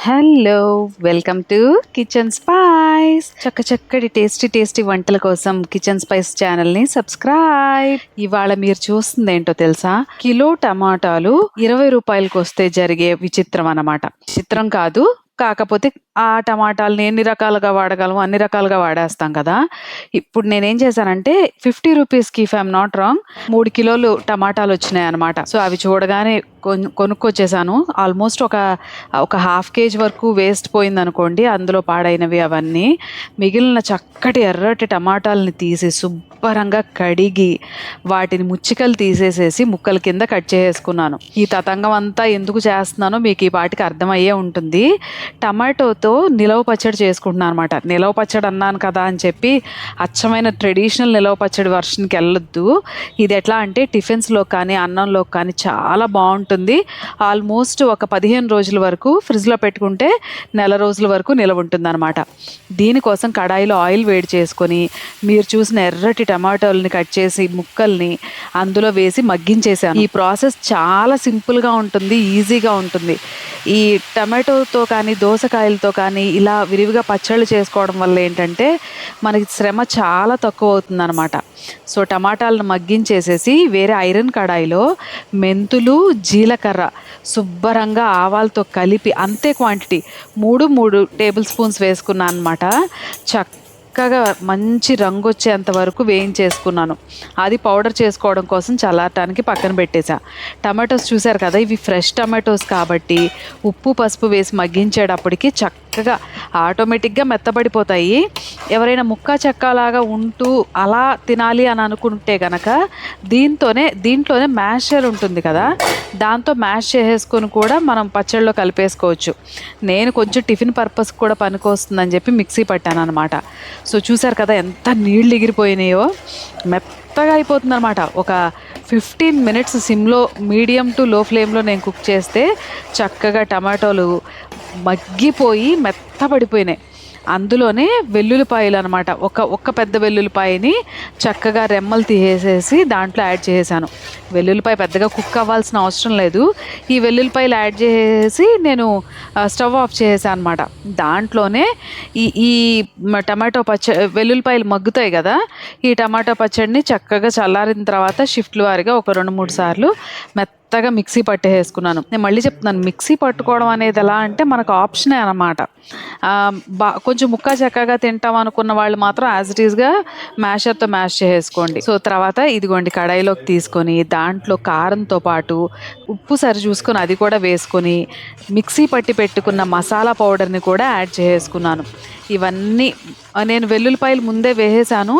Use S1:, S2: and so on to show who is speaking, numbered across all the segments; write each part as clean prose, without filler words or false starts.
S1: Hello welcome to kitchen spice. చక్కటి tasty వంటల కోసం కిచెన్ స్పైస్ ఛానల్ ని సబ్స్క్రైబ్. ఇవాళ మీరు చూస్తుంది ఏంటో తెలుసా? కిలో టమాటాలు 20 రూపాయలకు వస్తే జరిగే విచిత్రం అన్నమాట. చిత్రం కాదు, కాకపోతే ఆ టమాటాలని ఎన్ని రకాలుగా వాడగలము అన్ని రకాలుగా వాడేస్తాం కదా. ఇప్పుడు నేనేం చేశానంటే 50 రూపీస్కి, ఇఫ్ ఐఎమ్ నాట్ రాంగ్, 3 కిలోలు టమాటాలు వచ్చినాయి అనమాట. సో అవి చూడగానే కొనుక్కొచ్చేసాను. ఆల్మోస్ట్ ఒక హాఫ్ కేజీ వరకు వేస్ట్ పోయింది అనుకోండి, అందులో పాడైనవి అవన్నీ. మిగిలిన చక్కటి ఎర్రటి టమాటాలని తీసి శుభ్రంగా కడిగి వాటిని ముచ్చికలు తీసేసేసి ముక్కల కింద కట్ చేసుకున్నాను. ఈ తతంగం అంతా ఎందుకు చేస్తున్నానో మీకు ఈ పాటికి అర్థమయ్యే ఉంటుంది. టమాటోతో నిలవ పచ్చడి చేసుకుంటున్నాను అనమాట. నిలవ పచ్చడి అన్నాను కదా అని చెప్పి అచ్చమైన ట్రెడిషనల్ నిలవ పచ్చడి వర్షన్కి వెళ్ళొద్దు. ఇది ఎట్లా అంటే టిఫిన్స్లో కానీ అన్నంలో కానీ చాలా బాగుంటుంది. ఆల్మోస్ట్ ఒక 15 రోజుల వరకు ఫ్రిడ్జ్లో పెట్టుకుంటే నెల రోజుల వరకు నిలవ ఉంటుంది అనమాట. దీనికోసం కడాయిలో ఆయిల్ వేడి చేసుకొని మీరు చూసిన ఎర్రటి టమాటోలని కట్ చేసి ముక్కల్ని అందులో వేసి మగ్గించేసాను. ఈ ప్రాసెస్ చాలా సింపుల్గా ఉంటుంది, ఈజీగా ఉంటుంది. ఈ టమాటోతో కానీ దోసకాయలతో కానీ ఇలా విరివిగా పచ్చళ్ళు చేసుకోవడం వల్ల ఏంటంటే మనకి శ్రమ చాలా తక్కువ అవుతుంది అనమాట. సో టమాటాలను మగ్గించేసేసి వేరే ఐరన్ కడాయిలో మెంతులు, జీలకర్ర శుభ్రంగా ఆవాలతో కలిపి అంతే క్వాంటిటీ 3 టేబుల్ స్పూన్స్ వేసుకున్నాను అనమాట. చక్కగా మంచి రంగు వచ్చేంత వరకు వేయించేసుకున్నాను. అది పౌడర్ చేసుకోవడం కోసం చల్లారటానికి పక్కన పెట్టేసా. టమాటోస్ చూసారు కదా, ఇవి ఫ్రెష్ టమాటోస్ కాబట్టి ఉప్పు పసుపు వేసి మగ్గించేటప్పటికి చక్కగా ఆటోమేటిక్గా మెత్తబడిపోతాయి. ఎవరైనా ముక్క చెక్కలాగా ఉంటూ అలా తినాలి అని అనుకుంటే కనుక దీంట్లోనే మ్యాషర్ ఉంటుంది కదా, దాంతో మ్యాష్ చేసేసుకొని కూడా మనం పచ్చళ్ళలో కలిపేసుకోవచ్చు. నేను కొంచెం టిఫిన్ పర్పస్ కూడా పనికొస్తుందని చెప్పి మిక్సీ పట్టాను అనమాట. సో చూసారు కదా ఎంత నీళ్ళు ఎగిరిపోయినాయో, మెత్తగా అయిపోతుంది అనమాట. ఒక 15 మినిట్స్ సిమ్లో మీడియం టు లో ఫ్లేమ్లో నేను కుక్ చేస్తే చక్కగా టమాటోలు మగ్గిపోయి మెత్తపడిపోయినాయి. అందులోనే వెల్లుల్లిపాయలు అనమాట, ఒక్క పెద్ద వెల్లుల్లిపాయని చక్కగా రెమ్మలు తీసేసి దాంట్లో యాడ్ చేసేసాను. వెల్లుల్లిపాయ పెద్దగా కుక్ అవ్వాల్సిన అవసరం లేదు. ఈ వెల్లుల్లిపాయలు యాడ్ చేసేసి నేను స్టవ్ ఆఫ్ చేసేసాను అనమాట. దాంట్లోనే ఈ టమాటో వెల్లుల్లిపాయలు మగ్గుతాయి కదా, ఈ టమాటో పచ్చడిని చక్కగా చల్లారిన తర్వాత షిఫ్ట్లు వారిగా ఒక 2-3 సార్లు మెత్తగా మిక్సీ పట్టేసుకున్నాను. నేను మళ్ళీ చెప్తున్నాను, మిక్సీ పట్టుకోవడం అనేది ఎలా అంటే మనకు ఆప్షనే అనమాట. కొంచెం ముక్క చక్కగా తింటాం అనుకున్న వాళ్ళు మాత్రం యాజ్ ఇట్ ఈస్గా మ్యాషర్తో మ్యాష్ చేసుకోండి. సో తర్వాత ఇదిగోండి కడాయిలోకి తీసుకొని దాంట్లో కారంతో పాటు ఉప్పు సరి చూసుకొని అది కూడా వేసుకొని మిక్సీ పట్టి పెట్టుకున్న మసాలా పౌడర్ని కూడా యాడ్ చేసుకున్నాను. ఇవన్నీ నేను వెల్లుల్లిపాయలు ముందే వేసేసాను.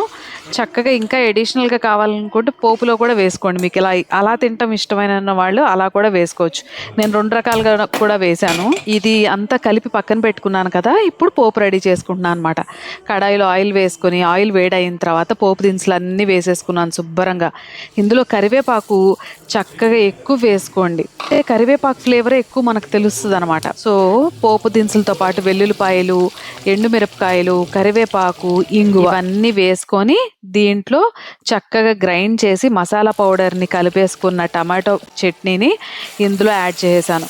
S1: చక్కగా ఇంకా ఎడిషనల్గా కావాలనుకుంటే పోపులో కూడా వేసుకోండి. మీకు అలా తింటాం ఇష్టమైన వాళ్ళు అలా కూడా వేసుకోవచ్చు. నేను 2 రకాలుగా కూడా వేశాను. ఇది అంతా కలిపి పక్కన పెట్టుకున్నాను కదా, ఇప్పుడు పోపు రెడీ చేసుకుంటున్నాను అనమాట. కడాయిలో ఆయిల్ వేసుకొని ఆయిల్ వేడైన తర్వాత పోపు దినుసులు అన్నీ వేసేసుకున్నాను శుభ్రంగా. ఇందులో కరివేపాకు చక్కగా ఎక్కువ వేసుకోండి, అంటే కరివేపాకు ఫ్లేవరే ఎక్కువ మనకు తెలుస్తుంది అనమాట. సో పోపు దినుసులతో పాటు వెల్లుల్లిపాయలు, ఎండుమిరపకాయలు, కరివేపాకు, ఇంగు అన్నీ వేసుకొని దీంట్లో చక్కగా గ్రైండ్ చేసి మసాలా పౌడర్ని కలిపేసుకున్న టమాటో చట్నీని ఇందులో యాడ్ చేసేసాను.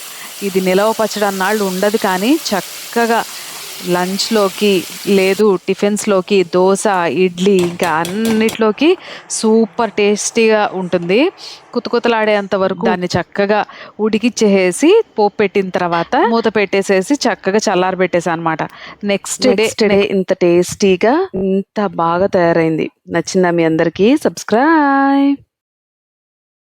S1: ఇది నిలవ పచ్చడి అన్నాళ్ళు ఉండదు, కానీ చక్కగా లంచ్లోకి లేదు టిఫిన్స్లోకి, దోశ, ఇడ్లీ ఇంకా అన్నిట్లోకి సూపర్ టేస్టీగా ఉంటుంది. కుతకుతలాడేంత వరకు దాన్ని చక్కగా ఉడికిచ్చేసి పోపు పెట్టిన తర్వాత మూత పెట్టేసేసి చక్కగా చల్లారబెట్టేసాను అనమాట. నెక్స్ట్ డే ఇంత టేస్టీగా ఇంత బాగా తయారైంది. నచ్చిందా మీ అందరికీ? సబ్స్క్రైబ్.